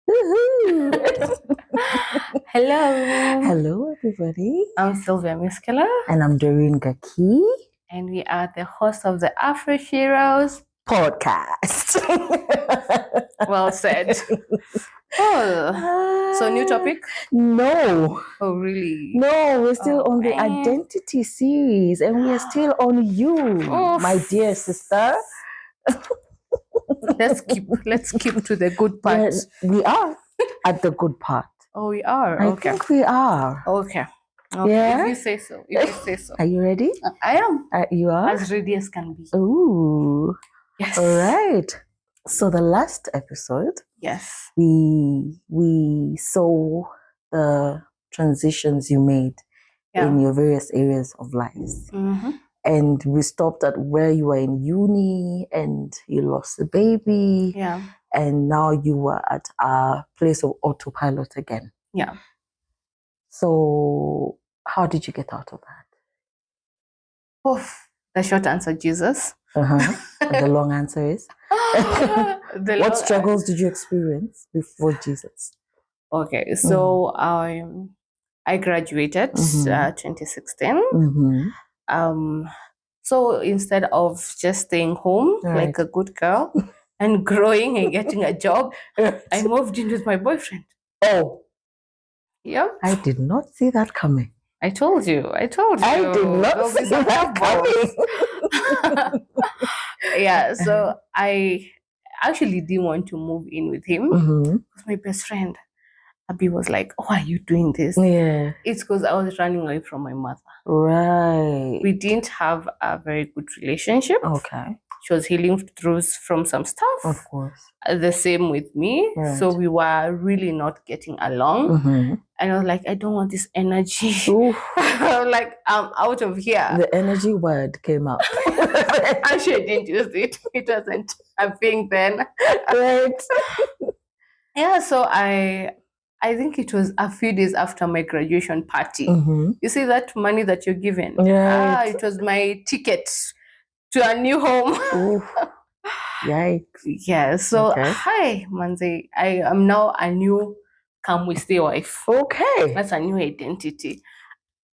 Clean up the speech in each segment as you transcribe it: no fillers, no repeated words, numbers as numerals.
Woohoo! Hello. Hello, everybody. I'm Sylvia Miskela, And I'm Doreen Gaki. and we are the hosts of the Afro Heroes. Podcast. Well said. Oh, so new topic? No. Oh, really? No, we're still Oh, on the man. identity series, and we are still on you, Oof. my dear sister. Let's keep to the good part. We are at the good part. Oh, we are. I Okay. think we are. Okay. Yeah? If you say so. If you say so. Are you ready? I am. You are? As ready as can be. Ooh. Yes. All right. So the last episode, Yes. we saw the transitions you made in your various areas of lives. Mm-hmm. And we stopped at where you were in uni and you lost the baby. Yeah. And now you were at a place of autopilot again. Yeah. So how did you get out of that? Oof. The short answer, Jesus. And the long answer is? What struggles did you experience before Jesus? Okay, so I graduated 2016. So instead of just staying home like a good girl and growing and getting a job, I moved in with my boyfriend. Oh. Yeah. I did not see that coming. I told you. I did not see that coming. Yeah, so I actually didn't want to move in with him because my best friend Abby was like, "Oh, why are you doing this?" Yeah. It's because I was running away from my mother. Right. We didn't have a very good relationship. Okay. She was healing from some stuff. Of course. The same with me. Right. So we were really not getting along. And I was like, I don't want this energy. Like, I'm out of here. The energy word came out. Actually, I didn't use it. It wasn't a thing then. Right. Yeah, so I think it was a few days after my graduation party. You see that money that you're given? Right. It was my ticket to a new home. Yikes. Yeah, so hi, Manzi. I am now a new come we stay wife. Okay. That's a new identity.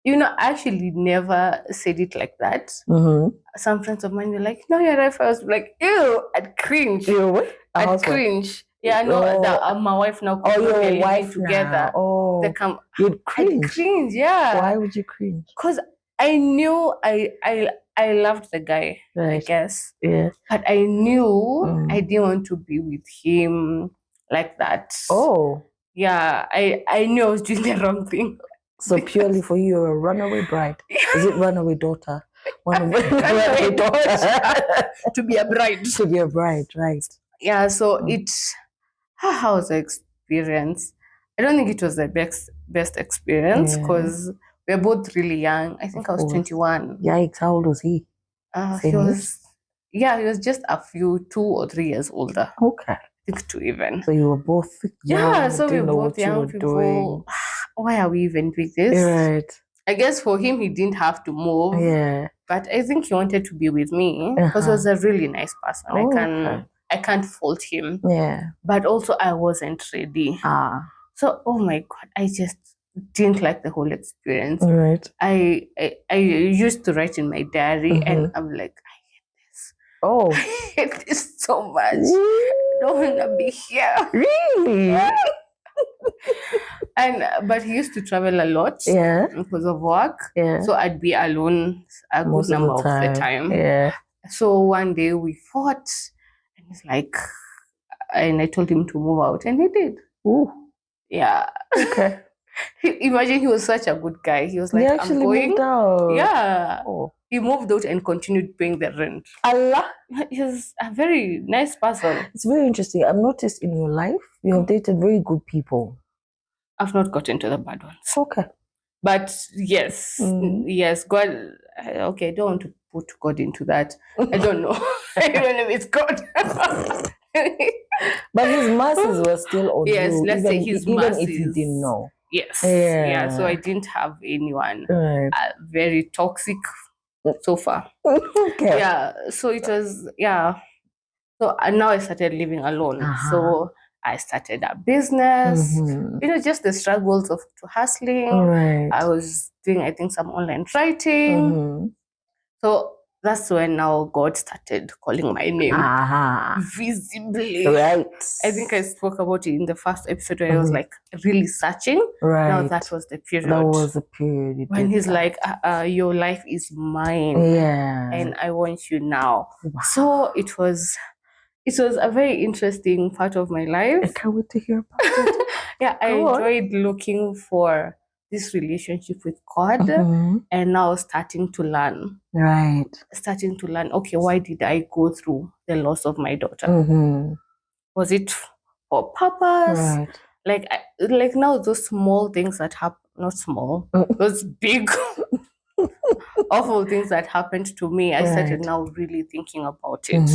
You know, I actually never said it like that. Some friends of mine were like, no, you're wife. I was like, ew, I'd cringe. I'd cringe. Yeah, I know that my wife now. Oh, your wife together. Oh, you'd cringe. I'd cringe, yeah. Why would you cringe? Because I knew I loved the guy, I guess. Yeah. But I knew I didn't want to be with him like that. Oh. Yeah, I knew I was doing the wrong thing. So purely for you, you're a runaway bride. Is it runaway daughter? Runaway daughter. To be a bride. To be a bride, right. Yeah, so how was the experience? I don't think it was the best experience because we were both really young. I think I was 21. Yikes, how old was he? He was just a few 2 or 3 years older. Okay. I think 2 even. So you were both young. Yeah, so we were both young people. Why are we even doing this? Right. I guess for him, he didn't have to move. Yeah. But I think he wanted to be with me because he was a really nice person. I can't fault him. Yeah. But also I wasn't ready. So, oh my God, I just didn't like the whole experience. Right. I used to write in my diary and I'm like, I hate this. Oh. I hate this so much. I don't want to be here. Really? But he used to travel a lot because of work. Yeah. So I'd be alone a good number of the time. Yeah. So one day we fought and he's like, and I told him to move out and he did. Ooh. Yeah. Okay. Imagine he was such a good guy. He was like, I'm going. Moved out. Yeah. Oh. He moved out and continued paying the rent. Allah. He's a very nice person. It's very interesting. I've noticed in your life, you have dated very good people. I've not gotten to the bad ones. Okay. But yes, God. Okay, I don't want to put God into that. I don't know. I don't know if it's God. But his masses were still on you. Yes, let's say his masses. Even if you didn't know. Yes. Yeah. So I didn't have anyone very toxic so far. Okay. Yeah. So it was, So now I started living alone. So I started a business. Just the struggles of hustling. Right. I was doing, I think, some online writing. So that's when now God started calling my name visibly. Right. I think I spoke about it in the first episode where I was like really searching. Right. Now that was the period. That was the period. When he's like, your life is mine. Yeah. And I want you now. Wow. So it was a very interesting part of my life. I can't wait to hear about it. Yeah, I enjoyed looking for this relationship with God and now starting to learn. Right. Starting to learn, okay, why did I go through the loss of my daughter? Was it for purpose? Right. Like now those small things that happen, not small, those big awful things that happened to me, I started now really thinking about it.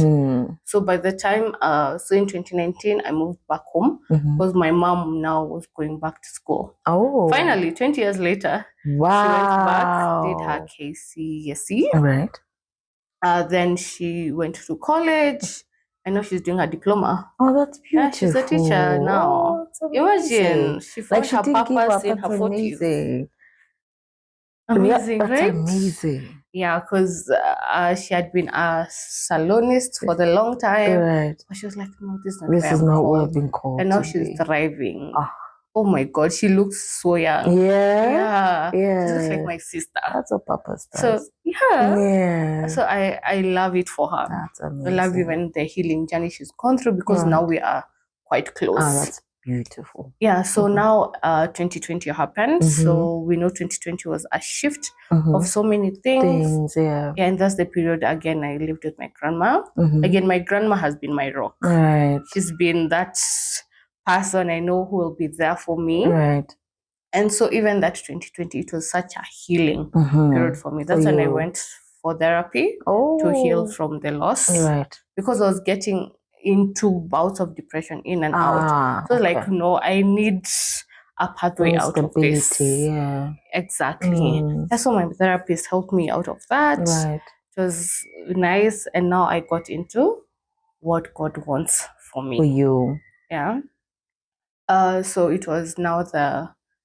So by the time, so in 2019, I moved back home because my mom now was going back to school. Oh. Finally, 20 years later, wow. She went back, did her KCSE. All right. Then she went to college. And now she's doing her diploma. Oh, that's beautiful. Yeah, she's a teacher now. Oh, imagine, she found her purpose in her 40s. Amazing, that's right? Amazing. Yeah, because she had been a salonist for the long time. Right. But she was like, no, this is not what I've been called. And now she's thriving. Oh my God, she looks so young. Yeah. She looks like my sister. That's what Papa does. So yeah. So I love it for her. That's amazing. I love even the healing journey she's gone through because now we are quite close. That's beautiful. Yeah, so now 2020 happened. So we know 2020 was a shift of so many things. Yeah, and that's the period again I lived with my grandma. Again, my grandma has been my rock. Right. She's been that person I know who will be there for me. Right. And so even that 2020, it was such a healing period for me. That's when I went for therapy to heal from the loss. Right. Because I was getting into bouts of depression in and out. So like, no, I need a pathway out of this. Yeah. Exactly. That's why my therapist helped me out of that. Right. It was nice. And now I got into what God wants for me. For you. Yeah. So it was now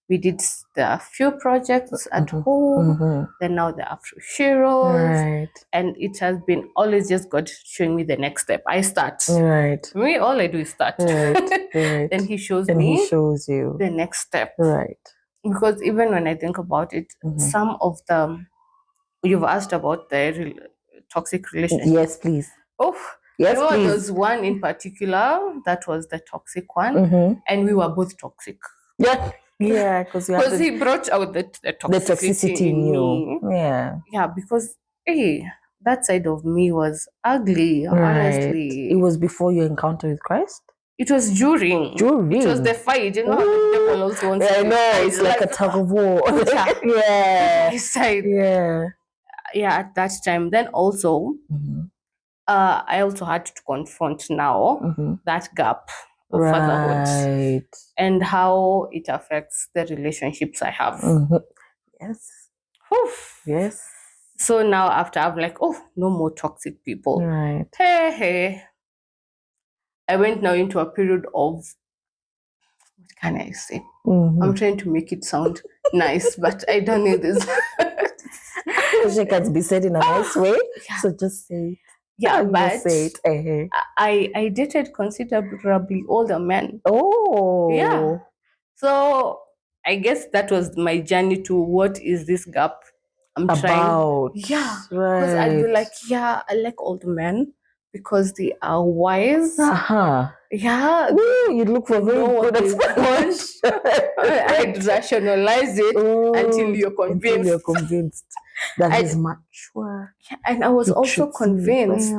we did the few projects at home, then now the after Shiros, right. And it has been always just God showing me the next step. I start. Right. For me, all I do is start. Right. Then He shows me. He shows you the next step. Right. Because even when I think about it, some of you've asked about the toxic relationship. Yes, please. Oh. Yes, please. There was one in particular that was the toxic one, and we were both toxic. Yeah, because he brought out the toxicity in you. Me. Yeah, because that side of me was ugly. Right. Honestly, it was before your encounter with Christ. It was during. It was the fight. You know how the devil also wants to know. It's like a tug of war. Yeah. Side. Yeah. Yeah. At that time, then also. I also had to confront now that gap of fatherhood and how it affects the relationships I have. Yes. Oof. Yes. So now after I'm like, oh, no more toxic people. Right. Hey. I went now into a period of, what can I say? I'm trying to make it sound nice, but I don't need this. It can be said in a nice way. So just say it. Yeah, but I dated considerably older men. Oh. Yeah. So I guess that was my journey to what is this gap I'm trying. Yeah. Because I'd be like, I like older men because they are wise. Yeah. You look for very good explanation. I'd rationalize it until you're convinced. That he's mature. Yeah, and I was also convinced.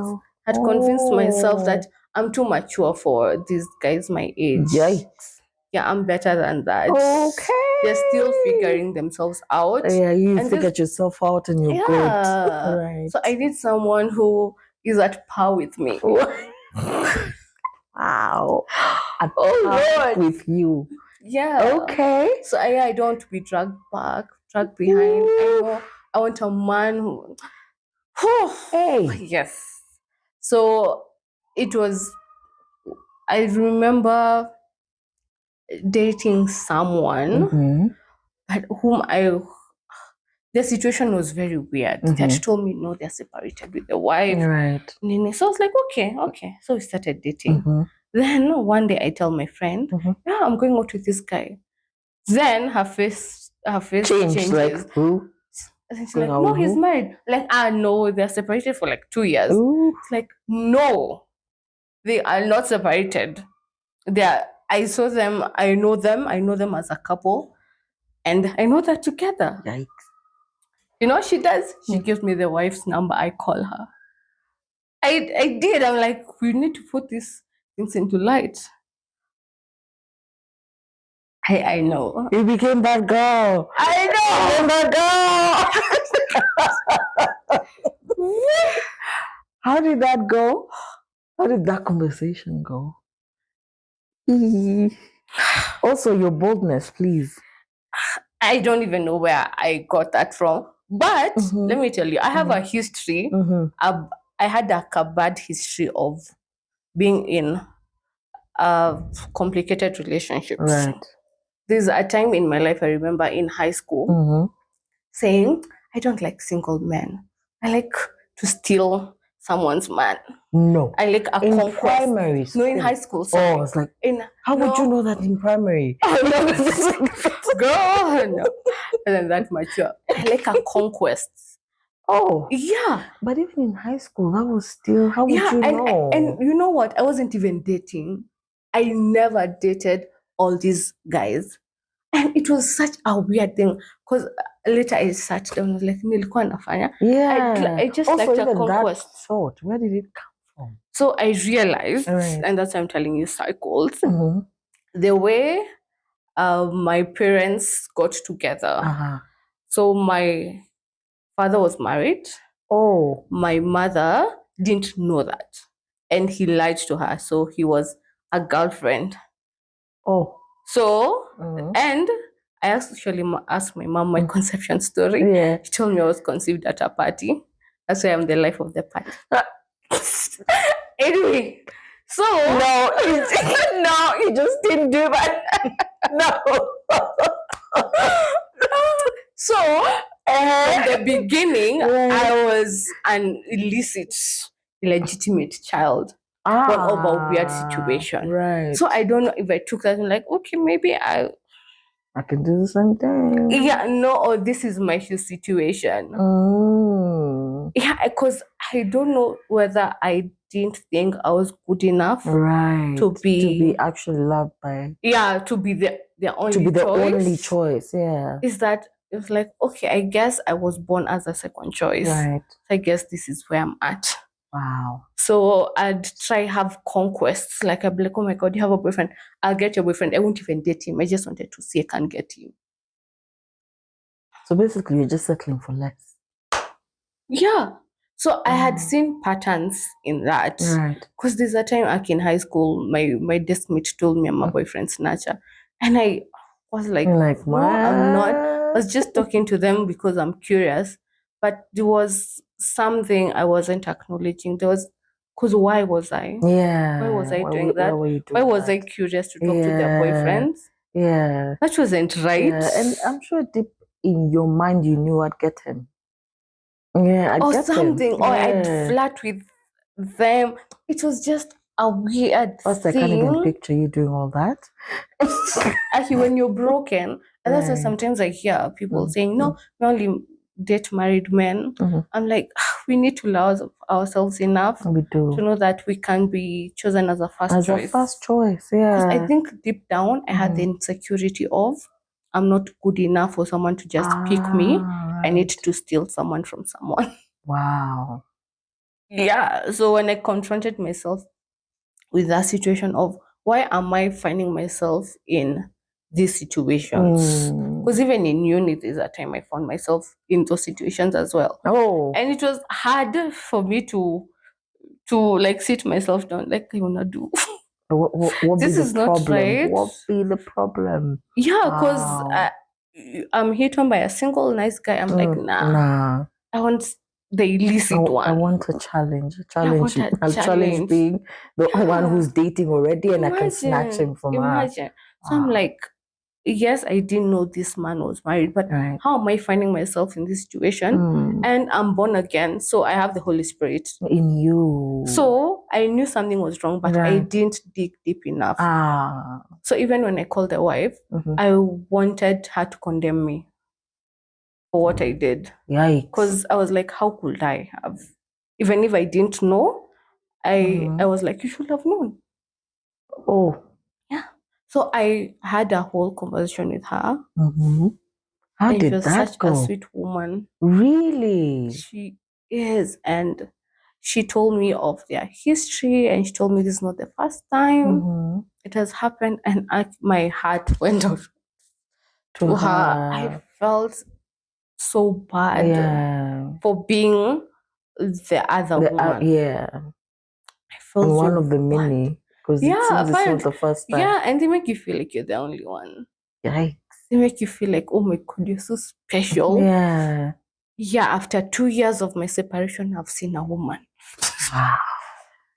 Had convinced myself that I'm too mature for these guys my age. Yikes. Yeah, I'm better than that. Okay. They're still figuring themselves out. Yeah, you figured yourself out and you're good. Right. So I need someone who is at par with me. Wow. At par with you. Yeah. Okay. So I don't want to be dragged behind. I want a man who. Hey. Yes. So it was. I remember dating someone, but the situation was very weird. They had told me, no, they're separated with the wife. Right. So I was like, okay. So we started dating. Then one day I tell my friend, yeah, I'm going out with this guy. Then her face changes. Like, who? She's like, no, he's married. Like, no, they're separated for like 2 years. Ooh. It's like, no, they are not separated. I saw them, I know them as a couple, and I know they're together. Yikes. You know what she does? She gives me the wife's number. I call her. I did. I'm like, we need to put these things into light. I know. You became that girl. I know. You became that girl. How did that go? How did that conversation go? Also, your boldness, please. I don't even know where I got that from. But let me tell you, I have a history. I had a bad history of being in complicated relationships. Right. There's a time in my life I remember in high school saying, I don't like single men. I like to steal someone's man. No. I like a conquest. Primary school. No, in high school. Sorry. Oh, I was like, how would you know that in primary? Girl, no. And then that mature. I like a conquest. Oh. Yeah. But even in high school, that was still, how would you know? And you know what? I wasn't even dating. I never dated all these guys. And it was such a weird thing. Because later I sat down and was like, nilikuwa nafanya. Yeah. I just also, liked a conquest. That thought, where did it come from? So I realized, and that's why I'm telling you cycles, the way my parents got together. So my father was married. Oh. My mother didn't know that. And he lied to her. So he was a girlfriend. Oh. So, and I actually asked my mom my conception story. Yeah. She told me I was conceived at a party. That's why I'm the life of the party. Anyway, so no, you just didn't do that. No. So from the beginning, I was an illegitimate child. Born over a weird situation. Right. So I don't know if I took that and like, okay, maybe I can do the same thing. Yeah, no, or this is my situation. Yeah, because I don't know whether I didn't think I was good enough to be actually loved by. Yeah, to be the only choice. To be the only choice, yeah. Is that it's like, okay, I guess I was born as a second choice. Right. I guess this is where I'm at. Wow. So I'd try have conquests. Like I'd be like, oh my God, you have a boyfriend. I'll get your boyfriend. I won't even date him. I just wanted to see I can get him. So basically you're just settling for less. Yeah. So I had seen patterns in that. Right. Because there's a time in high school, my desk mate told me I'm my boyfriend's snatcher. And I was like, what? No, I'm not. I was just talking to them because I'm curious. But there was something I wasn't acknowledging. Because why was I? Yeah. Why was I doing that? Why was I curious to talk to their boyfriends? Yeah. That wasn't right. Yeah. And I'm sure deep in your mind you knew I'd get him. Yeah, or something. Or I'd flirt with them. It was just a weird thing. I can't even picture you doing all that. Actually, when you're broken, and that's why sometimes I hear people saying, no, we only date married men. I'm like, we need to love ourselves enough to know that we can be chosen as a first choice. As a first choice, yeah. I think deep down, I had the insecurity of, I'm not good enough for someone to just pick me. Right. I need to steal someone from someone. Wow. Yeah. So when I confronted myself with that situation of why am I finding myself in these situations? Because even in uni, there's a time I found myself in those situations as well. Oh. And it was hard for me to like sit myself down, like I wanna do. What this is not right. What be the problem? Yeah, because I'm hit on by a single nice guy. I'm like, nah. I want the illicit one. I want a challenge. I'll challenge being the one who's dating already, and I can snatch him from her. So I'm like, yes, I didn't know this man was married, but how am I finding myself in this situation? And I'm born again, so I have the Holy Spirit in you. So I knew something was wrong, but I didn't dig deep enough. So even when I called the wife, I wanted her to condemn me for what I did. Yikes. Because I was like, how could I have? Even if I didn't know, I was like, you should have known. Oh. Yeah. So I had a whole conversation with her. How did that such go? A sweet woman. Really? She is. And she told me of their history, and she told me this is not the first time it has happened. And my heart went out to her. I felt so bad for being the other woman. I felt and one so of the many, because it seems it's not the first time. Yeah, and they make you feel like you're the only one. Yikes. They make you feel like, oh my God, you're so special. Yeah, after 2 years of my separation, I've seen a woman. Wow.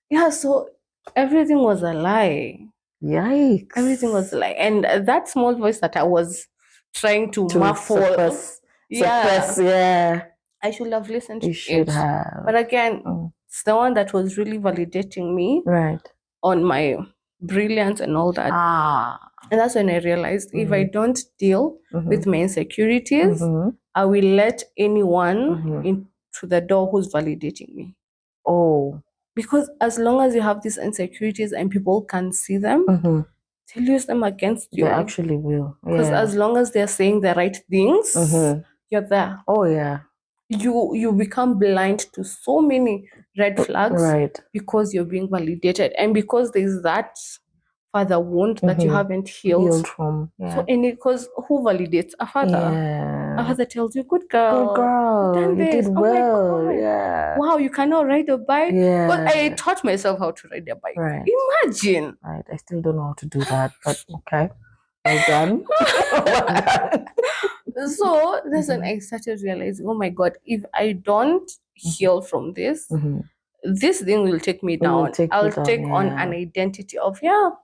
Yeah, so everything was a lie. Yikes. Everything was a lie. And that small voice that I was trying to muffle. Suppress, yeah. I should have listened to it. You should have. But again, it's the one that was really validating me on my brilliance and all that. And that's when I realized if I don't deal with my insecurities, I will let anyone into the door who's validating me. Oh. Because as long as you have these insecurities and people can see them, they'll use them against you. They actually will. Because as long as they're saying the right things, you're there. Oh, yeah. You become blind to so many red flags because you're being validated. And because there's that father wound that you haven't healed from. So because who validates a father? A father tells you, good girl, good girl, done you this. did Oh well. my God. Wow, you cannot ride a bike. But I taught myself how to ride a bike. Imagine. I still don't know how to do that, but okay. Well done. Well done. So that's when I started realizing, oh my God, if I don't heal from this, this thing will take me down. I'll take on an identity of,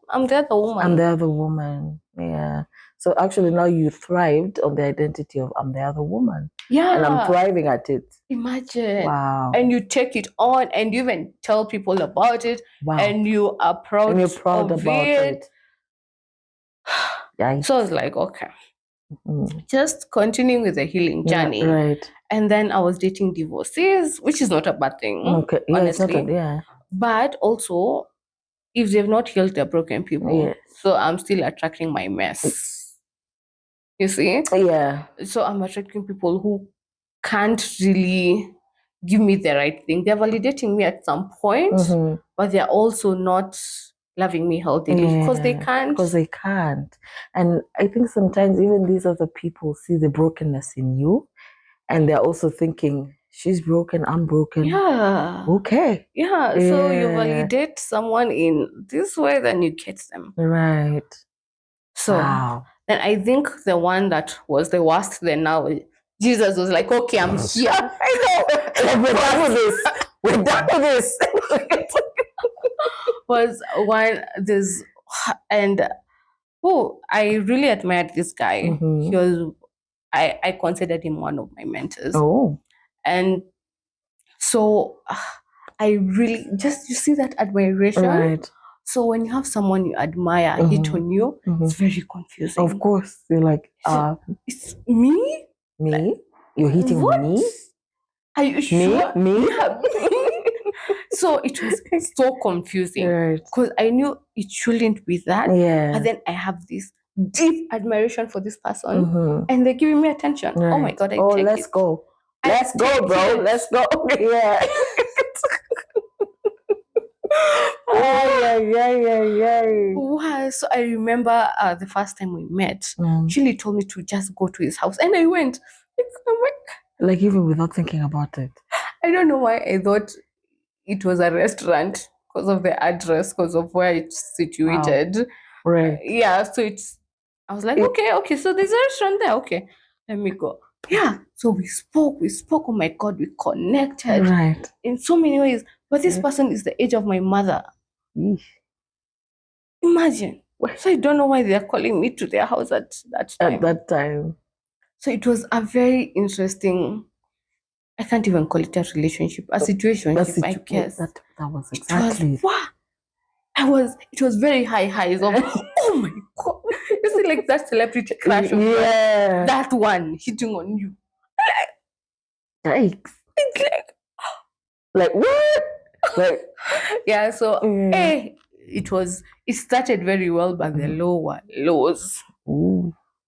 I'm the other woman. I'm the other woman. Yeah. So actually now you thrived on the identity of I'm the other woman. Yeah. And I'm thriving at it. Imagine. Wow. And you take it on and you even tell people about it. Wow. And you are proud, and you're proud of about it. So I was like, okay. Just continuing with the healing journey. Right. And then I was dating divorcees, which is not a bad thing. Okay. Yeah, honestly. it's not But also, if they've not healed, they're broken people. So I'm still attracting my mess. You see? Yeah. So I'm attracting people who can't really give me the right thing. They're validating me at some point, but they're also not loving me healthily because they can't. Because they can't. And I think sometimes even these other people see the brokenness in you and they're also thinking, she's broken, I'm broken. Yeah. Okay. Yeah. So you validate someone in this way, then you get them. Right. So then I think the one that was the worst then now, Jesus was like, okay, I'm here. I know. We're done with this. We're done with this. Was one this and I really admired this guy. He was I considered him one of my mentors. And so I really just you see that admiration. Right. So when you have someone you admire hit on you, it's very confusing. Of course. You're like, it's me? Me? Like, you're hitting me? Are you sure? Me? Yeah, me. So it was so confusing because I knew it shouldn't be that. But then I have this deep admiration for this person and they're giving me attention. Oh my God, I take it. Let's go. Let's go, bro. Let's go. Yeah. So I remember the first time we met, Chili told me to just go to his house and I went. Like even without thinking about it. I don't know why I thought it was a restaurant because of the address, because of where it's situated. Wow. Right. So I was like, okay, so there's a restaurant there. Okay, let me go. Yeah. So we spoke. Oh my God, we connected. Right. In so many ways. But this person is the age of my mother. Eesh. Imagine. So I don't know why they're calling me to their house at that time. At that time. So it was a very interesting, I can't even call it a relationship, a situationship, I guess. That was exactly. It was very high highs of, oh my God. You see, like that celebrity crush of that one hitting on you. Yikes. Like what? Like yeah, so it started very well, but the lower lows.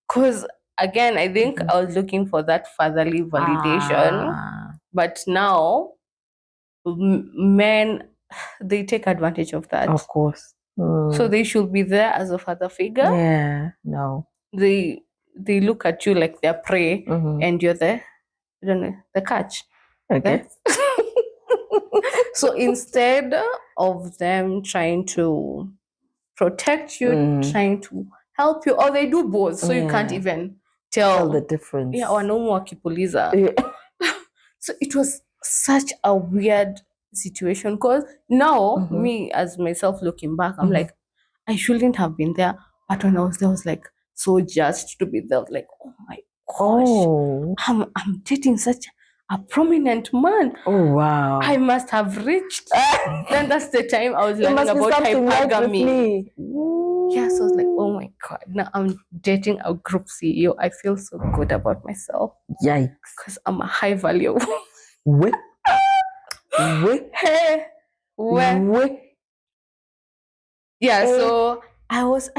Because again, I think I was looking for that fatherly validation. But now men, they take advantage of that. Of course. So they should be there as a father figure. Yeah, no. They look at you like they're prey, and you're the catch. Okay. So instead of them trying to protect you, trying to help you, or they do both, so you can't even tell the difference. Yeah, or no more kipuliza. So it was such a weird situation, because now me as myself looking back, I'm like, I shouldn't have been there. But when I was there, I was like so just to be there. I was like, oh my gosh, I'm dating such a prominent man. Oh wow. I must have reached. Then that's the time I was learning about hypergamy. Yeah, so I was like, oh my God, now I'm dating a group CEO. I feel so good about myself. Yikes. Because I'm a high value. What? Hey. Yeah, so he was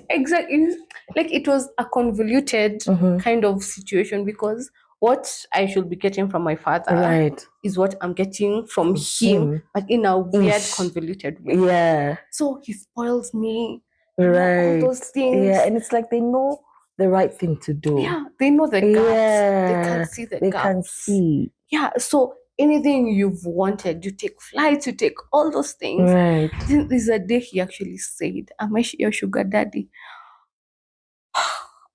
exactly like, it was a convoluted kind of situation, because what I should be getting from my father is what I'm getting from him, but in a weird, convoluted way. Yeah. So he spoils me, all those things. Yeah, and it's like they know the right thing to do. Yeah, they know the gaps. They can see the gaps. They can see. Yeah, so anything you've wanted, you take flights, you take all those things. Right. Then there's a day he actually said, am I your sugar daddy?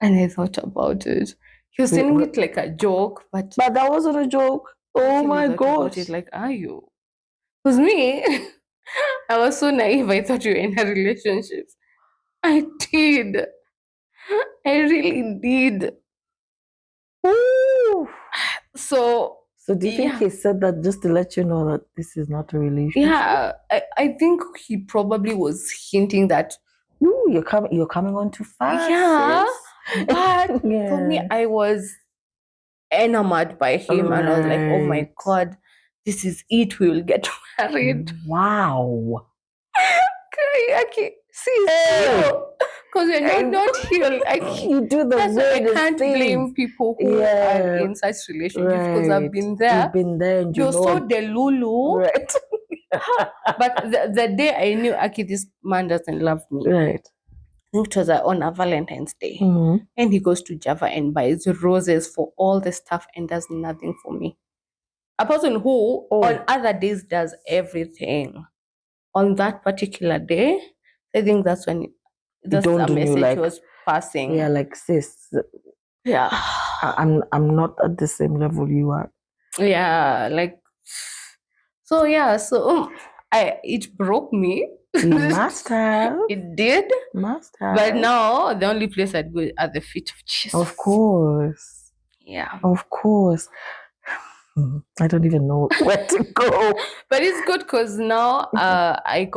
And I thought about it. He was saying it like a joke, but that wasn't a joke. Oh my gosh. It like, are you? Because me, I was so naive. I thought you were in a relationship. I did. I really did. Ooh. So do you think he said that just to let you know that this is not a relationship? Yeah, I think he probably was hinting that you're coming on too fast. Yeah, but for me, I was enamored by him, and I was like, oh my God, this is it. We will get married. Wow. Okay. See, because when you're not healed, you do the I can't blame people who are in such relationships, because I've been there. You've been there, and you're so delulu. Right. But the day I knew, okay, this man doesn't love me. Right. It was on a Valentine's Day, and he goes to Java and buys roses for all the stuff and does nothing for me. A person who on other days does everything. On that particular day, I think that's when the message was passing. Yeah, like, sis. Yeah, I'm not at the same level you are. Yeah, like, so it broke me. Must have. It did. Must have. But now the only place I'd go at the feet of Jesus. Of course. Yeah. Of course. I don't even know where to go. But it's good, because now I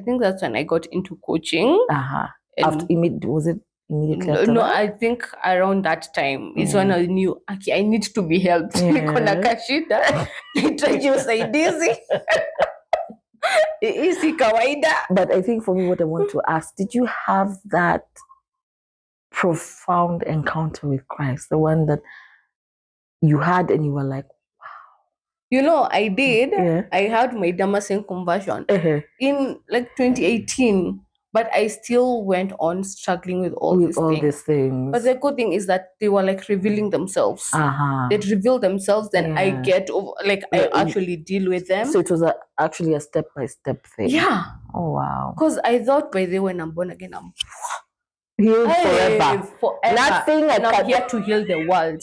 think that's when I got into coaching. After was it immediately after No, that? I think around that time is when I knew, okay, I need to be helped. Niko na kashida, nahitaji usaidizi. Isi kawaida. But I think for me, what I want to ask, did you have that profound encounter with Christ, the one that you had and you were like, wow? I did. Yeah. I had my Damascene conversion in like 2018, but I still went on struggling with all these things. But the good thing is that they were like revealing themselves. They'd reveal themselves, then I get over, like, I actually deal with them. So it was actually a step-by-step thing. Yeah. Oh wow. Because I thought by the way, when I'm born again, I'm healed forever. Nothing I'm here to heal the world.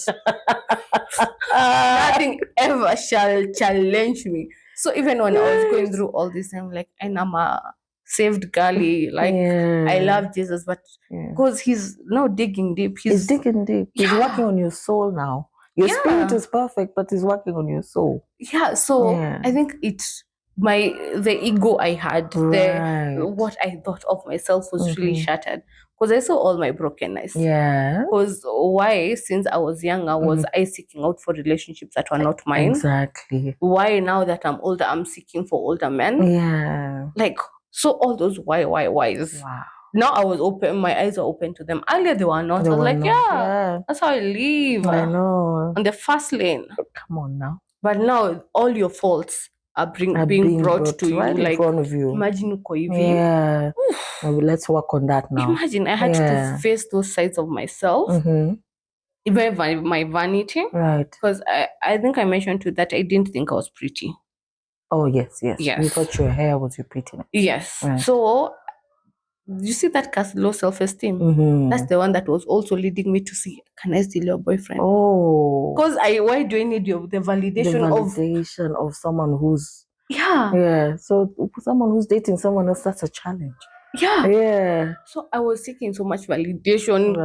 Nothing ever shall challenge me. So even when I was going through all this, I'm like, and I'm a saved girly. Like, I love Jesus, but because he's now digging deep. He's digging deep. He's working on your soul now. Your spirit is perfect, but he's working on your soul. Yeah, so I think it's the ego I had, what I thought of myself was really shattered because I saw all my brokenness. Yeah. Because why, since I was younger, was I seeking out for relationships that were not mine? Exactly. Why now that I'm older, I'm seeking for older men? Yeah. Like, so all those why's. Wow. Now I was open, my eyes were open to them. Earlier they were not. I was like, yeah, that's how I live. I know. On the fast lane. Come on now. But now all your faults are being brought to right you, in front of you. Imagine uko hivi. Yeah. Maybe let's work on that now. Imagine I had to face those sides of myself, even my vanity. Right. Because I think I mentioned to that I didn't think I was pretty. Oh yes. You thought your hair was your prettiness. Yes. Right. So you see that low self-esteem. That's the one that was also leading me to see, can I steal your boyfriend? Oh. Because why do I need the validation of someone who's so someone who's dating someone else, that's a challenge. Yeah. So I was seeking so much validation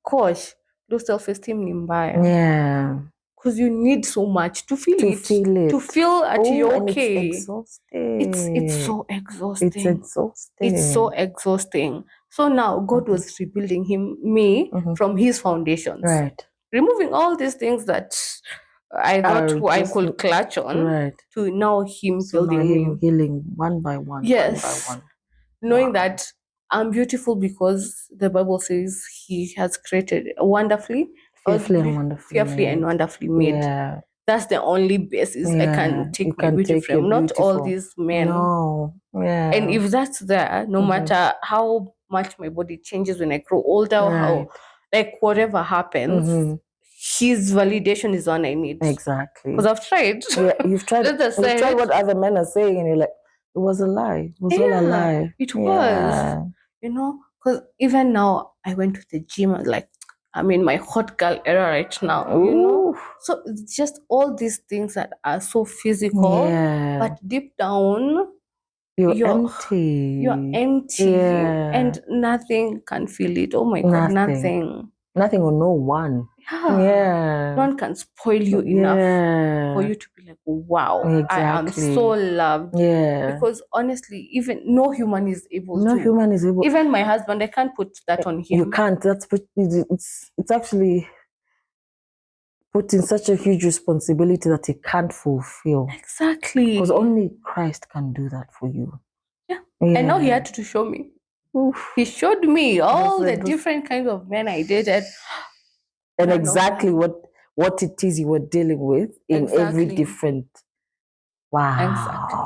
because low self-esteem ni mbaya. Yeah. Because you need so much to feel it. To feel that you're okay. It's exhausting. It's so exhausting. It's so exhausting. So now God was rebuilding me from his foundations. Right. Removing all these things that I thought I could clutch on to now him building me. Healing one by one. Yes. One by one. Knowing that I'm beautiful because the Bible says he has created wonderfully. Fearfully and wonderfully made. Yeah. That's the only basis I can take my beauty from. Not all these men. No. Yeah. And if that's there, no matter how much my body changes when I grow older, or how, like, whatever happens, his validation is all I need. Exactly. Because I've tried. Yeah, you've tried. You've tried what other men are saying, and you're like, it was a lie. It was all a lie. It was. Because even now, I went to the gym. I was like, I'm in my hot girl era right now. So it's just all these things that are so physical, but deep down, you're empty. You're empty, and nothing can feel it. Oh my God, nothing. Nothing or no one. No one can spoil you enough for you to be like, wow, I am so loved. Yeah. Because honestly, even no human is able to. Even my husband, I can't put that on him. You can't. It's actually putting such a huge responsibility that he can't fulfill. Exactly. Because only Christ can do that for you. Yeah. And now he had to show me. Oof. He showed me all the different kinds of men I dated. And exactly what it is you were dealing with in every different. Wow. Exactly.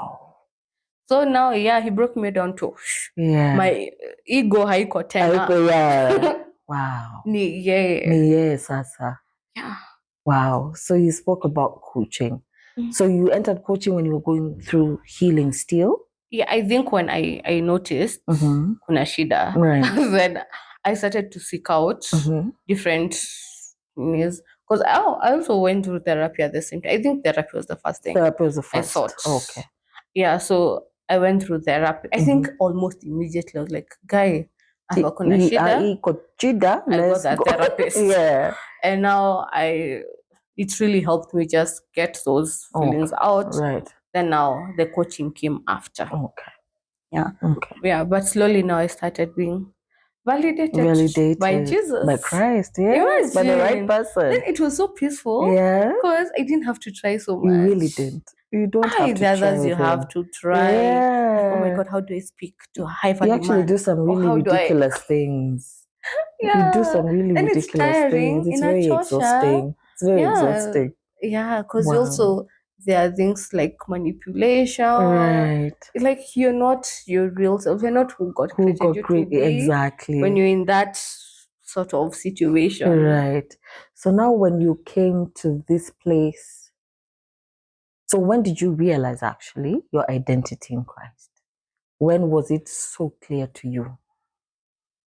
So now, he broke me down to my ego haiko tena. Wow. Ni sasa. Yeah. Wow. So you spoke about coaching. So you entered coaching when you were going through healing still? Yeah, I think when I noticed kuna shida, then I started to seek out different things. Because I also went through therapy at the same time. I think therapy was the first thing. Therapy was the first. I thought. Okay. Yeah, so I went through therapy. I think almost immediately I was like, guy, ako kuna shida. I got that therapist. Yeah. And now it really helped me just get those feelings out. Right. Then now the coaching came after. Okay. Yeah. Okay. Yeah, but slowly now I started being validated by Jesus. By Christ, yes. By the right person. Then it was so peaceful. Yeah. Because I didn't have to try so much. You really didn't. You don't have to try. Others you have to try. Yeah. Like, oh my God, how do I speak to a high value man? You actually do some really ridiculous things. Yeah. You do some really ridiculous things. It's very exhausting. It's very exhausting. Yeah, because also there are things like manipulation. Right. Like you're not your real self. You're not who God created you to be. Exactly. When you're in that sort of situation. Right. So now when you came to this place, so when did you realize actually your identity in Christ? When was it so clear to you?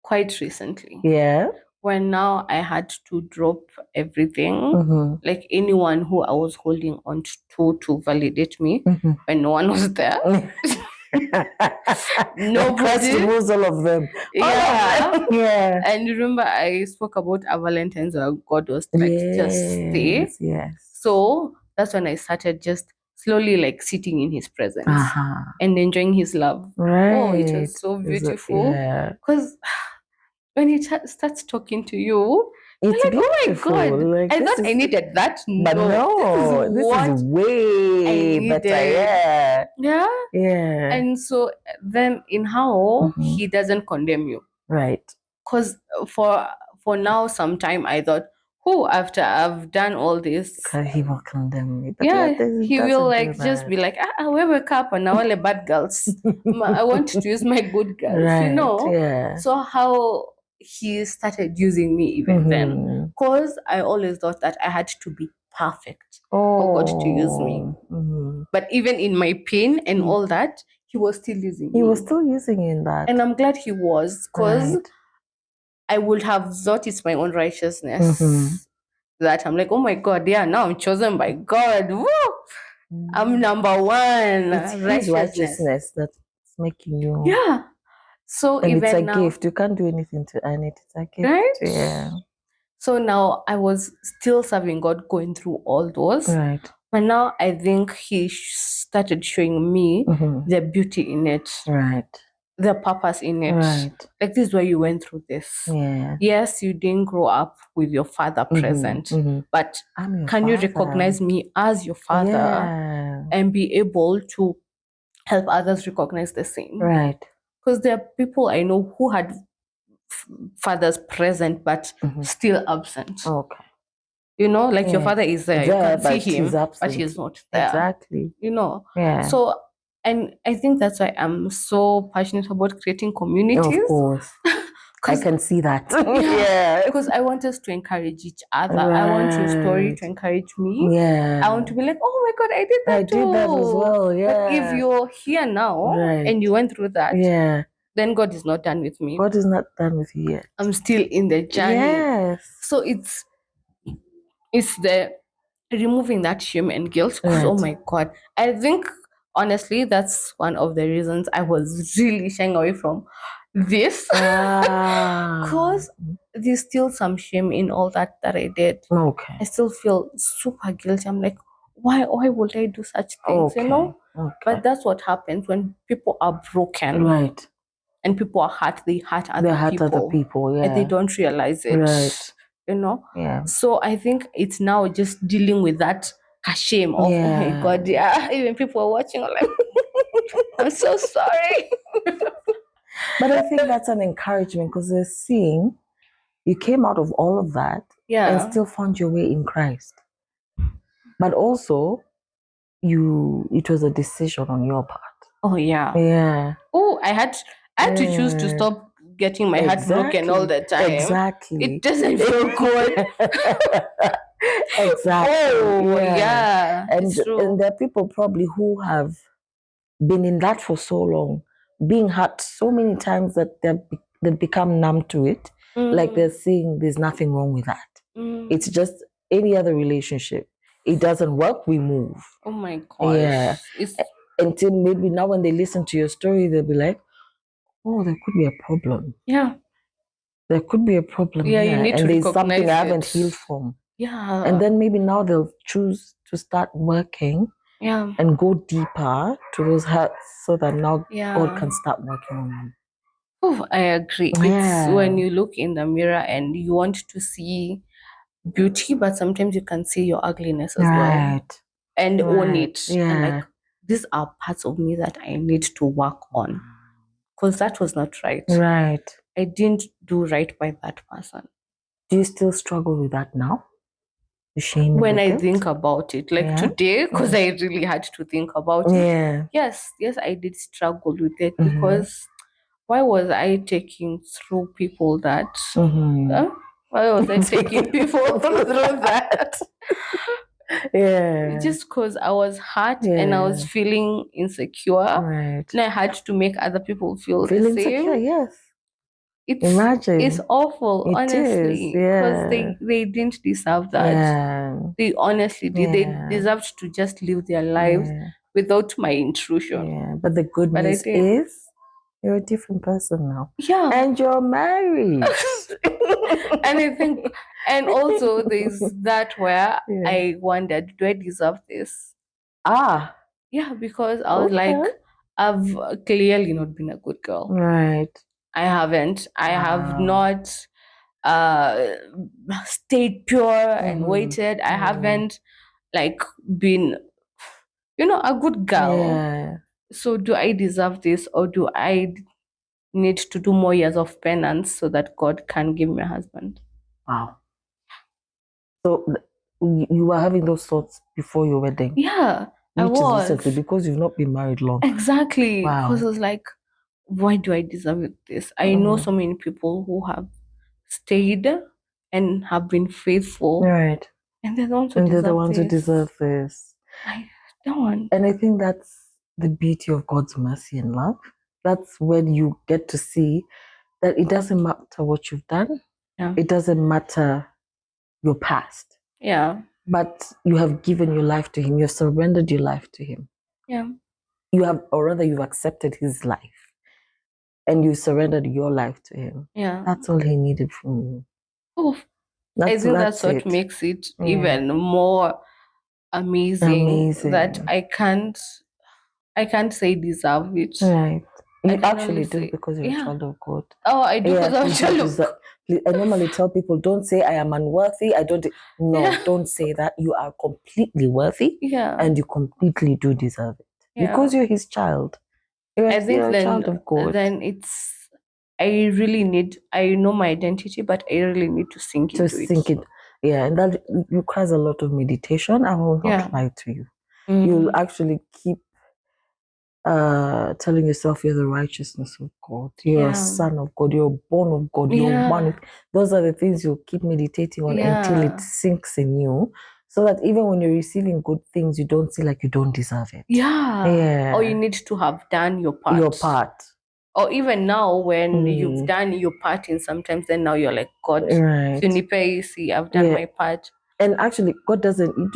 Quite recently. Yeah. When now I had to drop everything, like anyone who I was holding on to validate me when no one was there. Nobody. Christ removes all of them. Yeah. All of them. Yeah. And remember, I spoke about our Valentine's where God was like, just stay. Yes. So that's when I started just slowly like sitting in his presence and enjoying his love. Right. Oh, it was so beautiful. Because when he starts talking to you, it's like, beautiful. Oh my God. Like, I thought I needed that. But no, this is way better. Yeah. And so then in how he doesn't condemn you. Right. Because for now, sometime I thought, after I've done all this, he will condemn me. But he will like just be like, we wake up and all the bad girls. I want to use my good girls, Yeah. So how he started using me even then, because I always thought that I had to be perfect for God to use me. But even in my pain and all that, he was still using me. He was still using you in that. And I'm glad he was, because I would have thought it's my own righteousness that I'm like, oh my God, now I'm chosen by God. Woo! I'm number one. It's his righteousness that's making you. Yeah. So and even it's a now, gift. You can't do anything to earn it. It's a gift. Right? Yeah. So now I was still serving God, going through all those. Right. But now I think he started showing me the beauty in it. Right. The purpose in it. Right. Like, this is why you went through this. Yeah. Yes, you didn't grow up with your father present, but can you recognize me as your father and be able to help others recognize the same? Right. Because there are people I know who had fathers present but still absent. Okay. Like your father is there, you can see him, but he's not there. Exactly. Yeah. So, and I think that's why I'm so passionate about creating communities. Of course. I can see that. Yeah. Because I want us to encourage each other. Right. I want your story to encourage me. Yeah. I want to be like, oh my God, I did that too. I did that as well. Yeah. But if you're here now and you went through that, then God is not done with me. God is not done with you yet. I'm still in the journey. Yes. So it's the removing that shame and guilt. Right. Oh my God. I think honestly that's one of the reasons I was really shying away from this. Because there's still some shame in all that I did. Okay. I still feel super guilty. I'm like, why would I do such things? Okay. But that's what happens when people are broken. Right. And people are hurt, they hurt other people. Yeah. And they don't realize it. Right. Yeah. So I think it's now just dealing with that shame of, oh my God, even people are watching, are like, I'm so sorry. But I think that's an encouragement, because they're seeing you came out of all of that and still found your way in Christ. But also, it was a decision on your part. Oh yeah. Yeah. Oh, I had to choose to stop getting my heart broken all the time. Exactly. It doesn't feel good. Exactly. Oh yeah. And there are people probably who have been in that for so long, being hurt so many times that they've become numb to it. Like they're saying there's nothing wrong with that. It's just any other relationship. It doesn't work, we move. Oh my gosh. Yeah. Until maybe now when they listen to your story, they'll be like, oh, there could be a problem. Yeah. There could be a problem. Yeah, you need to recognize there's something I haven't healed from. Yeah. And then maybe now they'll choose to start working and go deeper to those hurts so that now God can start working on them. Oh, I agree. Yeah. It's when you look in the mirror and you want to see beauty, but sometimes you can see your ugliness as well. And own it. Yeah. And like, these are parts of me that I need to work on. Because that was not right. Right. I didn't do right by that person. Do you still struggle with that now? The shame? When I think about it, like today, because I really had to think about it. Yes, I did struggle with it because why was I taking through people that? Why was I taking people through that? Yeah. Just because I was hurt and I was feeling insecure. Right. And I had to make other people feel the same. Insecure, yes. Imagine. It's awful, honestly. Because they didn't deserve that. Yeah. They honestly did. They deserved to just live their lives without my intrusion. Yeah, but the good news is you're a different person now. Yeah. And you're married. And I think, and also there's that where I wondered, do I deserve this? Yeah, because I was like, I've clearly not been a good girl. Right. I haven't. I have not stayed pure and waited. I haven't like been, a good girl. Yeah. So do I deserve this, or do I need to do more years of penance so that God can give me a husband? Wow. So you were having those thoughts before your wedding? Yeah, I Which was. is recently, because you've not been married long. Exactly. Wow. Because I was like, why do I deserve this? I know so many people who have stayed and have been faithful. Right. And they're the ones who deserve this. I don't. And I think that's the beauty of God's mercy and love. That's when you get to see that it doesn't matter what you've done. Yeah. It doesn't matter your past. Yeah. But you have given your life to Him. You've surrendered your life to Him. Yeah. You have, or rather, you've accepted His life, and you surrendered your life to Him. Yeah. That's all He needed from you. Oh, I think that's what makes it even more amazing. That I can't say deserve it. Right. You actually do, because you're a child of God. Oh, I do, because I'm a child of God. I normally tell people, don't say I am unworthy. Don't say that. You are completely worthy. Yeah. And you completely do deserve it. Yeah. Because you're His child. You're a child of God. Then I know my identity, but I really need to sink into it. Yeah, and that requires a lot of meditation. I will not lie to you. You'll actually keep telling yourself you're the righteousness of God. You're a son of God. You're born of God. You're one. Those are the things you'll keep meditating on until it sinks in you, so that even when you're receiving good things, you don't feel like you don't deserve it. Yeah. Or you need to have done your part. Or even now, when you've done your part in sometimes, then now you're like, God, see, I've done my part. And actually, God doesn't,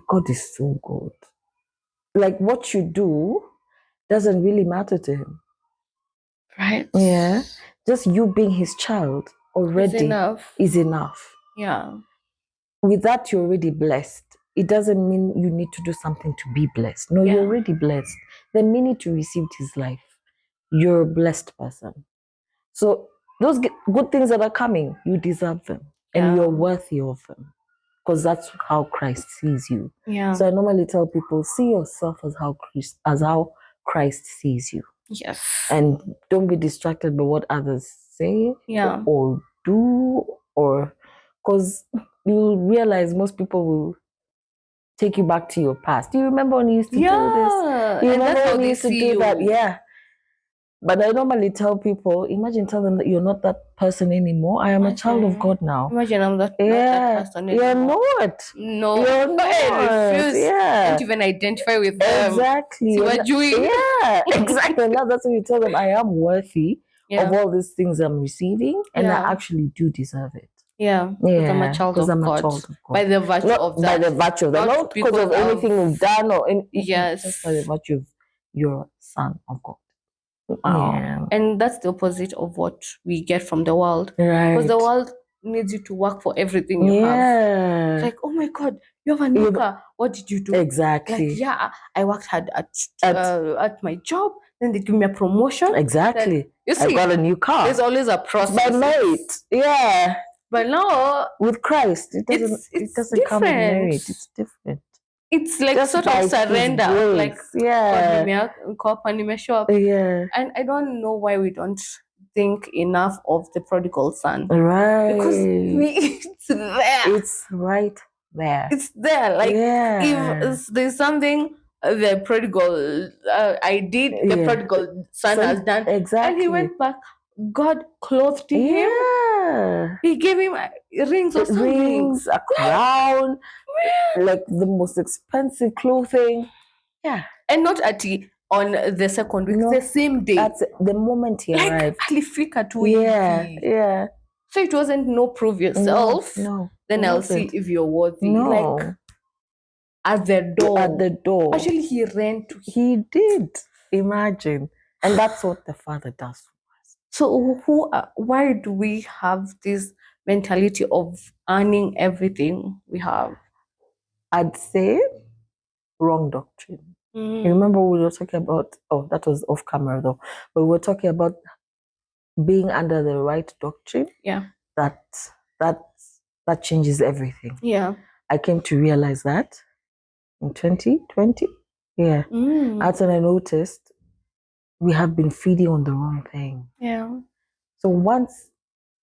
God is so good. Like, what you do doesn't really matter to Him. Right. Yeah. Just you being His child already is enough. Yeah. With that, you're already blessed. It doesn't mean you need to do something to be blessed. No, you're already blessed. The minute you received His life, you're a blessed person. So those good things that are coming, you deserve them. And you're worthy of them. Because that's how Christ sees you. Yeah. So I normally tell people, see yourself as how Christ sees you. Yes. And don't be distracted by what others say or do, or because you'll realize most people will take you back to your past. Do you remember when you used to do this? You remember when you used to do that? Yeah. But I normally tell people, tell them that you're not that person anymore. I am a child of God now. Imagine I'm not that person anymore. You're not. No. You're not. I refuse. Don't even identify with them. Exactly. See what you're doing. Yeah, exactly. Now that's when you tell them I am worthy of all these things I'm receiving, and I actually do deserve it. Yeah, because I'm a child of God. By the virtue of that. By the virtue of that. Not because of anything you've done or anything. Yes. Just by the virtue of you're a son of God. Wow. Yeah. And that's the opposite of what we get from the world. Right. Because the world needs you to work for everything you have. It's like, oh my God, you have a new car. What did you do? Exactly. Like, I worked hard at my job. Then they give me a promotion. Exactly. Then, you see, I got a new car. There's always a process. By merit. Yeah. But now with Christ, it doesn't come with merit. It's different. It's like just sort of surrender. Like, yeah. And I don't know why we don't think enough of the prodigal son. Right. Because it's there. It's right there. It's there. Like, if there's something the prodigal prodigal son has done. Exactly. And he went back. God clothed him. Yeah. He gave him rings or something. Rings, a crown, like the most expensive clothing. Yeah. And not on the second week, the same day. That's the moment he arrived. Yeah. So it wasn't prove yourself. No. Then I'll see if you're worthy. No. Like, at the door. At the door. Actually, he ran to. He did. Imagine. And that's what the Father does for us. So why do we have this mentality of earning everything we have? I'd say wrong doctrine. You remember we were talking about, that was off camera though, but we were talking about being under the right doctrine. Yeah. That changes everything. Yeah. I came to realize that in 2020. Yeah. That's when I noticed we have been feeding on the wrong thing. Yeah. So once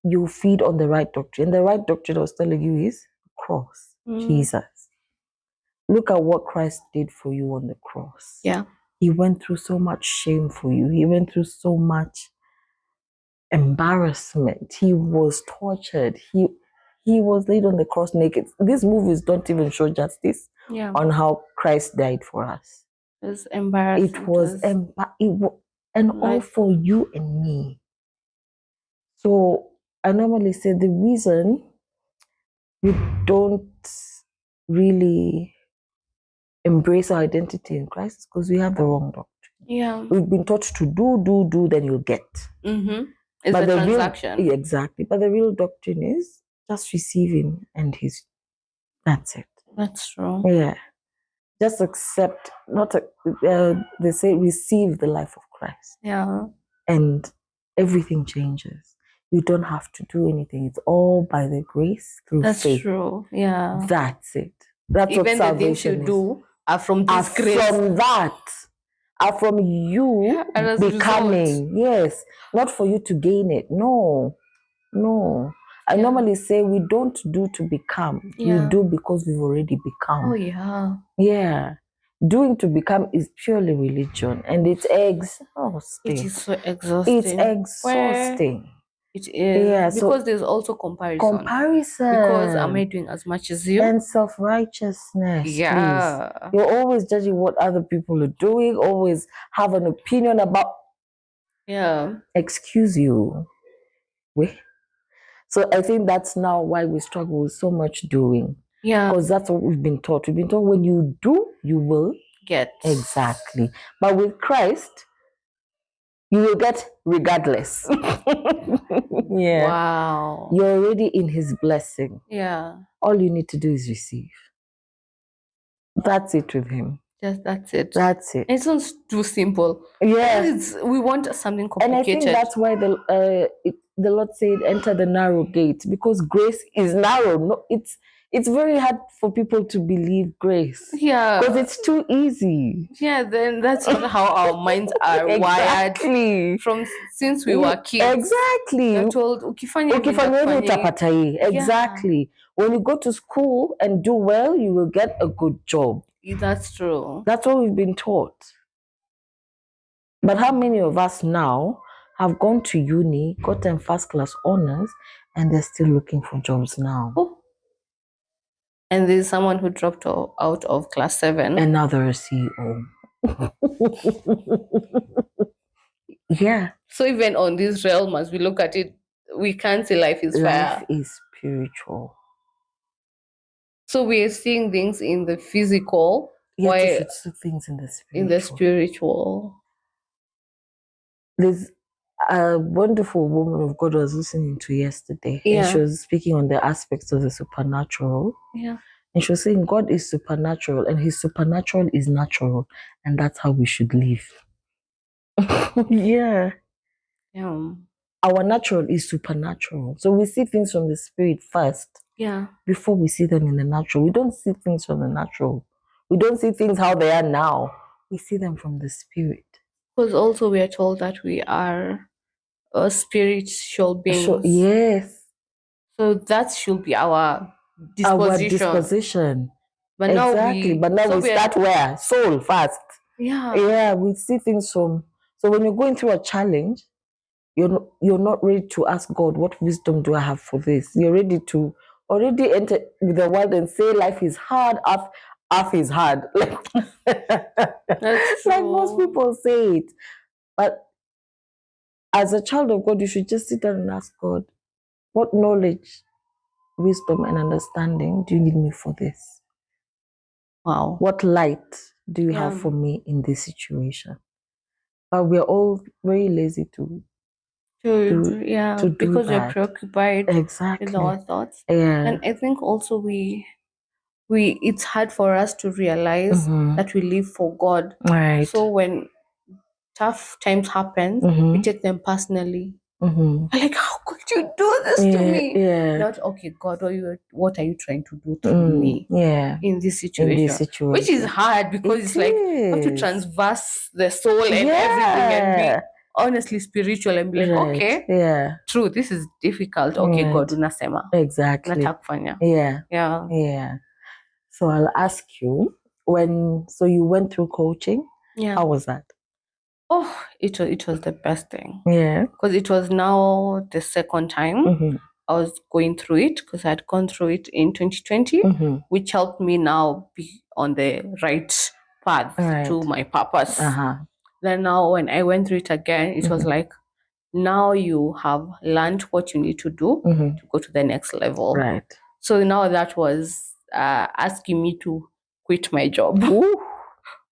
you feed on the right doctrine, the right doctrine I was telling you is cross, Jesus. Look at what Christ did for you on the cross. Yeah. He went through so much shame for you. He went through so much embarrassment. He was tortured. He was laid on the cross naked. These movies don't even show justice on how Christ died for us. It was embarrassing. It was and all for you and me. So I normally say the reason we don't really embrace our identity in Christ is because we have the wrong doctrine. Yeah. We've been taught to do, then you'll get. It's a transaction. Exactly. But the real doctrine is just receive him and that's it. That's true. Yeah. Just accept, they say receive the life of Christ. Yeah. And everything changes. You don't have to do anything. It's all by the grace through faith. That's true. Yeah. That's it. That's even what the things you do are from this grace. From that. Are from you becoming. Yes. Not for you to gain it. No. I normally say we don't do to become. We do because we've already become. Oh, yeah. Yeah. Doing to become is purely religion. And it's exhausting. It is so exhausting. It's exhausting. It is. Yeah, because there's also comparison. Because am I doing as much as you? And self-righteousness. Yeah. Please. You're always judging what other people are doing, always have an opinion about. Yeah. Excuse you. So I think that's now why we struggle with so much doing. Yeah. Because that's what we've been taught. We've been taught when you do, you will get. Exactly. But with Christ, you will get regardless. Yeah. Wow. You're already in his blessing. Yeah. All you need to do is receive. That's it with him. Just that's it. That's it. It sounds too simple. Yeah. We want something complicated. And I think that's why the Lord said, enter the narrow gate, because grace is narrow. No, it's very hard for people to believe grace. Yeah. Because it's too easy. Yeah, then that's not how our minds are Exactly. wired since we were kids. Exactly. We're told, ukifanya utapata hii. Exactly. Yeah. When you go to school and do well, you will get a good job. That's true. That's what we've been taught. But how many of us now have gone to uni, gotten first class honors, and they're still looking for jobs now? Oh. And there's someone who dropped out of class 7. Another CEO. Yeah. So even on this realm, as we look at it, we can't say life is fair. Life is spiritual. So we are seeing things in the physical. Yet you should see things in the spiritual. In the spiritual. There's a wonderful woman of God I was listening to yesterday. Yeah. And she was speaking on the aspects of the supernatural. Yeah. And she was saying God is supernatural and his supernatural is natural. And that's how we should live. Yeah. Yeah. Our natural is supernatural. So we see things from the spirit first. Yeah. Before we see them in the natural. We don't see things from the natural. We don't see things how they are now. We see them from the spirit. Because also we are told that we are spiritual beings. Yes. So that should be our disposition. But exactly. Now we start where? Soul first. Yeah. Yeah, we see things from. So when you're going through a challenge, you're not ready to ask God, what wisdom do I have for this? You're ready to already enter with the world and say life is hard, earth is hard. That's true. Like most people say it. But as a child of God, you should just sit down and ask God, what knowledge, wisdom, and understanding do you need me for this? Wow. What light do you have for me in this situation? But we're all very lazy to do because that. we're preoccupied with our thoughts. Yeah. And I think also we it's hard for us to realize that we live for God. Right. So when tough times happen, we take them personally. Like, how could you do this to me? Not, okay, God, what are you trying to do to me in this situation? Which is hard because it's like you have to transverse the soul and everything and be honestly spiritual and be like, okay, true, this is difficult. Okay, God, unasema. Exactly. Natakufanya. Yeah. So I'll ask you, so you went through coaching. Yeah. How was that? Oh, it was the best thing. Yeah. Because it was now the second time I was going through it, because I had gone through it in 2020, which helped me now be on the right path to my purpose. Then now when I went through it again, it was like, now you have learned what you need to do to go to the next level. Right. So now that was asking me to quit my job.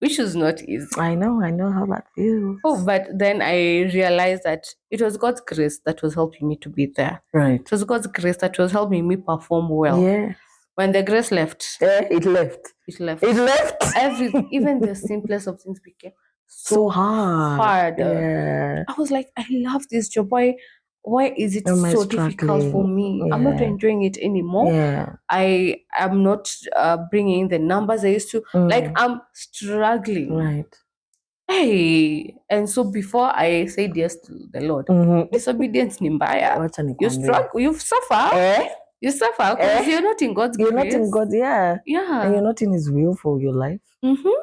Which is not easy. I know how that feels. Oh, but then I realized that it was God's grace that was helping me to be there. Right. It was God's grace that was helping me perform well. Yes. When the grace left, it left. Even the simplest of things became so hard. Yeah. I was like, I love this job. Why is it so difficult for me? I'm not enjoying it anymore. Yeah. I am not bringing the numbers I used to. Like, I'm struggling. Right. Hey, and so before I said yes to the Lord, disobedience ni mbaya. You struggle, you suffer. You suffer because you're not in God's grace. You're not in God, yeah. And you're not in His will for your life.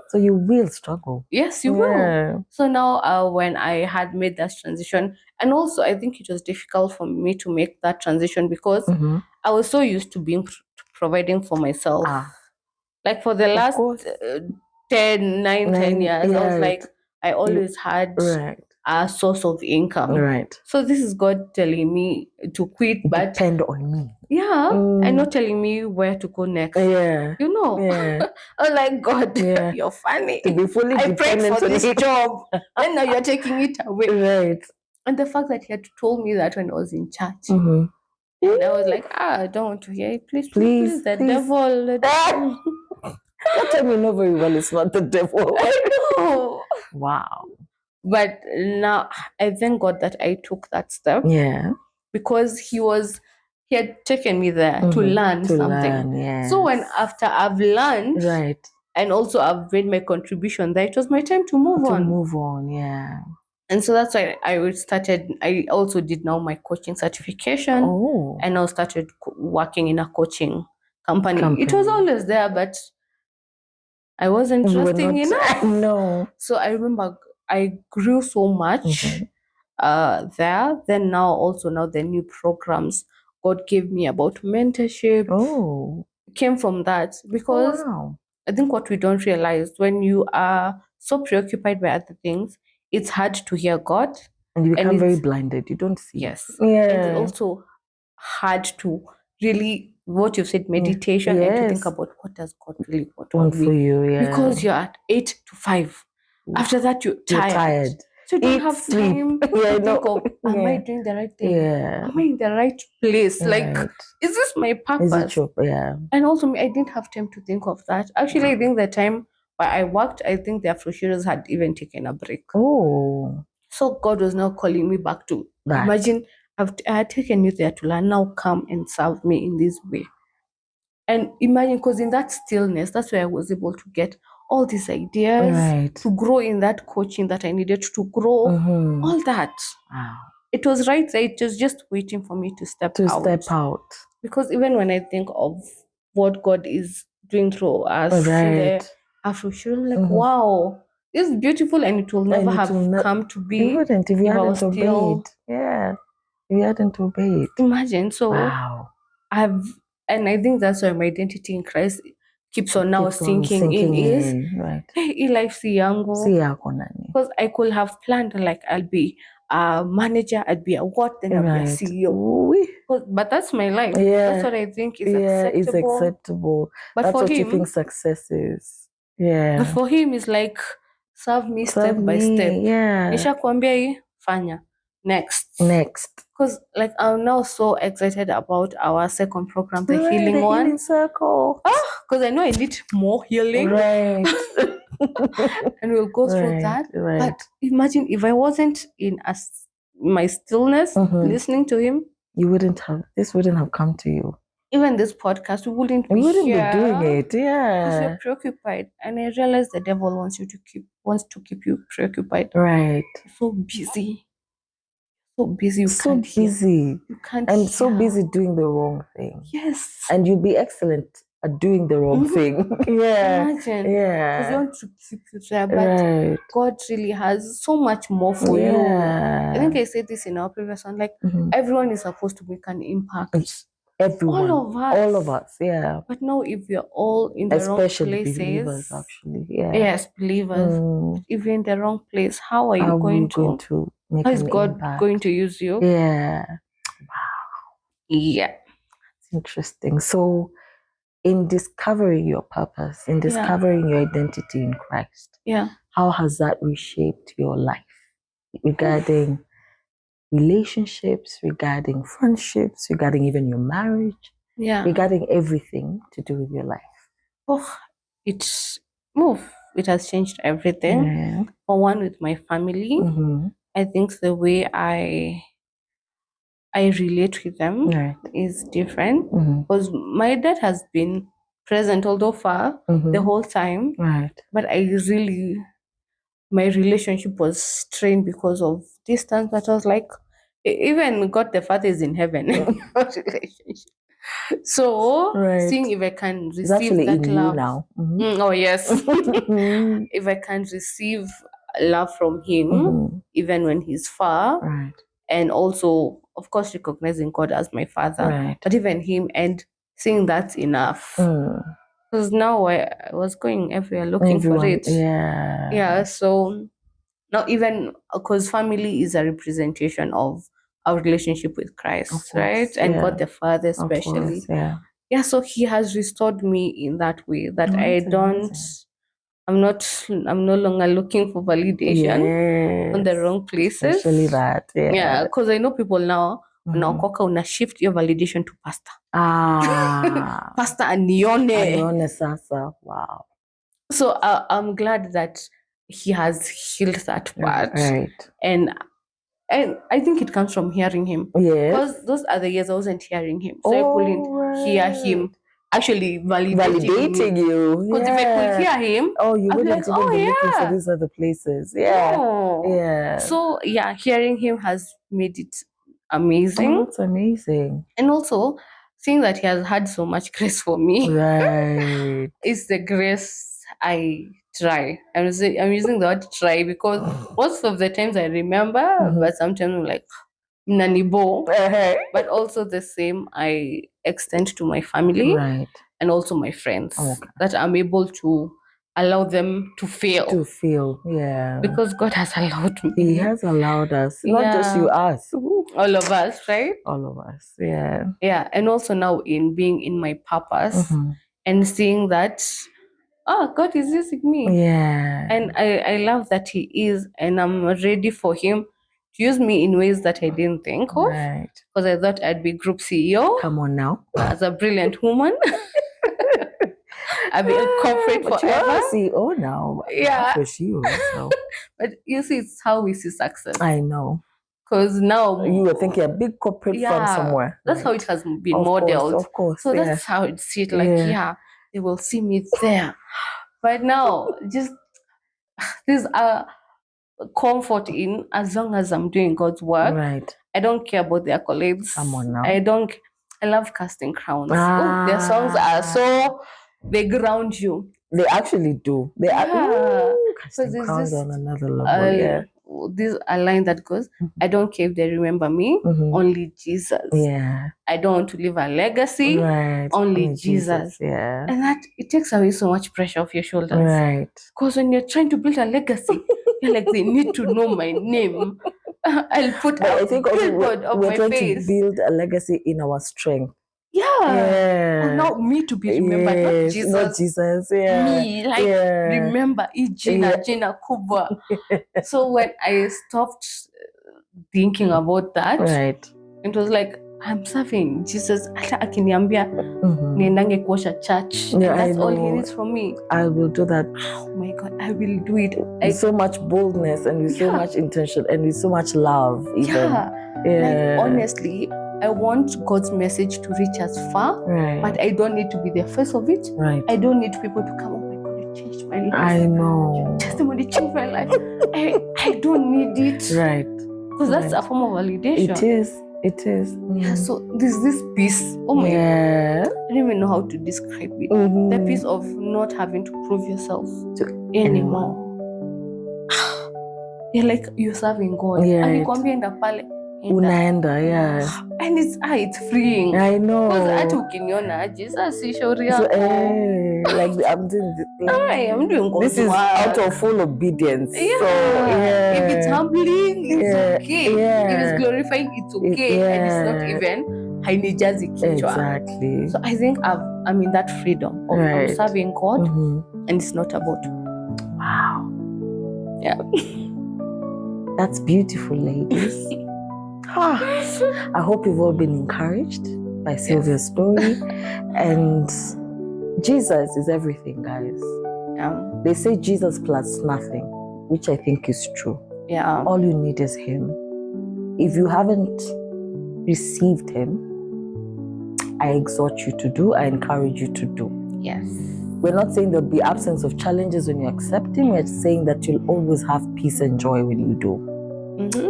So you will struggle. Yes, you will. So now when I had made that transition, and also I think it was difficult for me to make that transition because I was so used to providing for myself. Like for the last 10 years, I was like, I always had a source of income. Right. So this is God telling me to quit, but depend on me. Yeah. And not telling me where to go next. Yeah. You know. Yeah. I was like, God, you're funny. To be fully I prayed dependent for on this Him. job. And now you're taking it away. Right. And the fact that He had told me that when I was in church. And I was like, I don't want to hear it. Please, the devil. That time you know very well it's not the devil. I know. Wow. But now I thank God that I took that step. Yeah. Because He had taken me there to learn something. So when after I've learned, and also I've made my contribution there, it was my time to move on. Yeah. And so that's why I also did now my coaching certification. And I started working in a coaching company. It was always there, but I wasn't trusting enough. No. So I remember I grew so much there. Then now the new programs God gave me about mentorship came from that, because I think what we don't realize, when you are so preoccupied by other things, it's hard to hear God. And you become very blinded. You don't see. Yes. Yeah. And it's also hard to really, what you said, meditation, and to think about what does God really want for you. Yeah. Because you're at 8 to 5. After that, you're tired. So you don't have time to think of, am I doing the right thing? Yeah. Am I in the right place? Like, is this my purpose? Is it true? Yeah. And also, I didn't have time to think of that. Actually, I think the time where I worked, I think the Afro-Heroes had even taken a break. So God was now calling me back to that. Imagine, I had taken you there to learn, now come and serve me in this way. And imagine, because in that stillness, that's where I was able to get all these ideas, to grow in that coaching that I needed to grow, all that. Wow. It was right there. It was just waiting for me to step out. Because even when I think of what God is doing through us in the Afro-Heroes, I'm like, wow, this is beautiful, and it will never have come to be. It wouldn't if you hadn't obeyed. Yeah. If you hadn't obeyed. Imagine. So and I think that's why my identity in Christ keeps on now sinking in. Hey, life si yangu. Because I could have planned, like, I'll be a manager, I'd be a what, then I'd be a CEO. But that's my life. That's what I think is acceptable. It's acceptable. But that's for what him, you think success is. Yeah. But for him, it's like serve me step by step. Yeah. Nishakwambia hii, fanya. Next. Because like I'm now so excited about our second program, the healing one. Healing circle. Because I know I need more healing. Right. And we'll go through that. Right. But imagine if I wasn't in my stillness, listening to him, this wouldn't have come to you. Even this podcast, we wouldn't be doing it. Yeah. Because you're preoccupied. And I realize the devil wants to keep you preoccupied. Right. So busy. So busy. You can't and so busy doing the wrong thing. Yes. And you'll be excellent at doing the wrong thing. Yeah. Imagine. Yeah. Because you want to keep you there. But God really has so much more for you. I think I said this in our previous one. Like everyone is supposed to make an impact. Everyone. All of us. Yeah. But now if we're all in the wrong places. Especially believers, actually. Yeah. Yes, believers. If you're in the wrong place, how are you going to make how is God going to use you? Yeah. Wow. Yeah. It's interesting. So in discovering your purpose, in discovering your identity in Christ, how has that reshaped your life regarding relationships, regarding friendships, regarding even your marriage, regarding everything to do with your life? It has changed everything. Yeah. For one, with my family, I think the way I relate with them is different because my dad has been present, although far, the whole time. But my relationship was strained because of distance. But I was like, even God the Father is in heaven. Relationship. So seeing if I can receive that love now. Oh yes. If I can receive love from him, even when he's far, and also of course recognizing God as my father, but even him, and seeing that's enough. Because now I was going everywhere looking for it. So now even because family is a representation of our relationship with Christ, right? And God the Father especially. So he has restored me in that way that I'm no longer looking for validation on the wrong places. Especially that. Because I know people now una shift your validation to pastor. Pastor anione sasa. Wow. So I'm glad that he has healed that part. And I think it comes from hearing him. Because those are the years I wasn't hearing him. So I couldn't hear him actually validating you. Because if I could hear him, you wouldn't even be looking for these other places. So hearing him has made it amazing. That's amazing. And also seeing that he has had so much grace for me. It's the grace I try. I'm using the word try because most of the times I remember, but sometimes I'm like nanibo. But also the same I extend to my family and also my friends that I'm able to allow them to fail. Because God has allowed me. He has allowed us. Not just you, us. All of us, right? All of us. And also now in being in my purpose and seeing that God is using me. And I love that he is, and I'm ready for him to use me in ways that I didn't think of. Because I thought I'd be group CEO. Come on now. As a brilliant woman. I've been corporate forever. You're a CEO now. For sure. So. But you see, it's how we see success. I know. Because now you were thinking a big corporate firm somewhere. That's how it has been modeled. Of course. So that's how it see it. Like, they will see me there. But now, just there's a comfort in as long as I'm doing God's work. I don't care about the accolades. Come on now. I love casting crowns. Their songs are so, they ground you. They actually do. They are casting crowns on another level. This a line that goes, I don't care if they remember me, only Jesus. I don't want to leave a legacy, only Jesus. And that, it takes away so much pressure off your shoulders. Because when you're trying to build a legacy, you're like, they need to know my name. I'll put But a I think billboard of we're my trying face. to build a legacy in our strength. Yeah. Not me to be remembered, not Jesus. Not Jesus. Yeah. Me, like remember Gina Kubwa. So when I stopped thinking about that, right, it was like, I'm serving Jesus. Hata akiniambia niendange kuosha church. Yeah, and that's all he needs from me. I will do that. Oh my God, I will do it. With so much boldness and with so much intention and with so much love. Even. Like honestly, I want God's message to reach us far, but I don't need to be the face of it. Right. I don't need people to come, oh my God, you changed my life. I know. Your testimony changed my life. I don't need it. Right. Because that's a form of validation. It is. Yeah, so there's this peace. Oh my God. I don't even know how to describe it. The peace of not having to prove yourself anymore. You're like, you're serving God. Akikwambia enda pale. Unaenda, and it's freeing. I know. Because hata ukiniona Jesus si shauri yako. Like I'm doing this. I'm doing God's this is work. Out of full obedience. So if it's humbling, it's okay. If it's glorifying, it's okay. And it's not even hainijazi kichwa. Exactly. So I think I'm in that freedom of I'm serving God, and it's not about. Wow. Yeah. That's beautiful, ladies. I hope you've all been encouraged by Sylvia's story. And Jesus is everything, guys. They say Jesus plus nothing, which I think is true. Yeah. All you need is Him. If you haven't received Him, I exhort you to do, I encourage you to do. Yes. We're not saying there'll be absence of challenges when you accept Him. We're saying that you'll always have peace and joy when you do.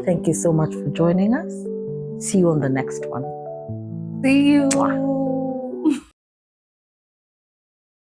Thank you so much for joining us. See you on the next one. See you.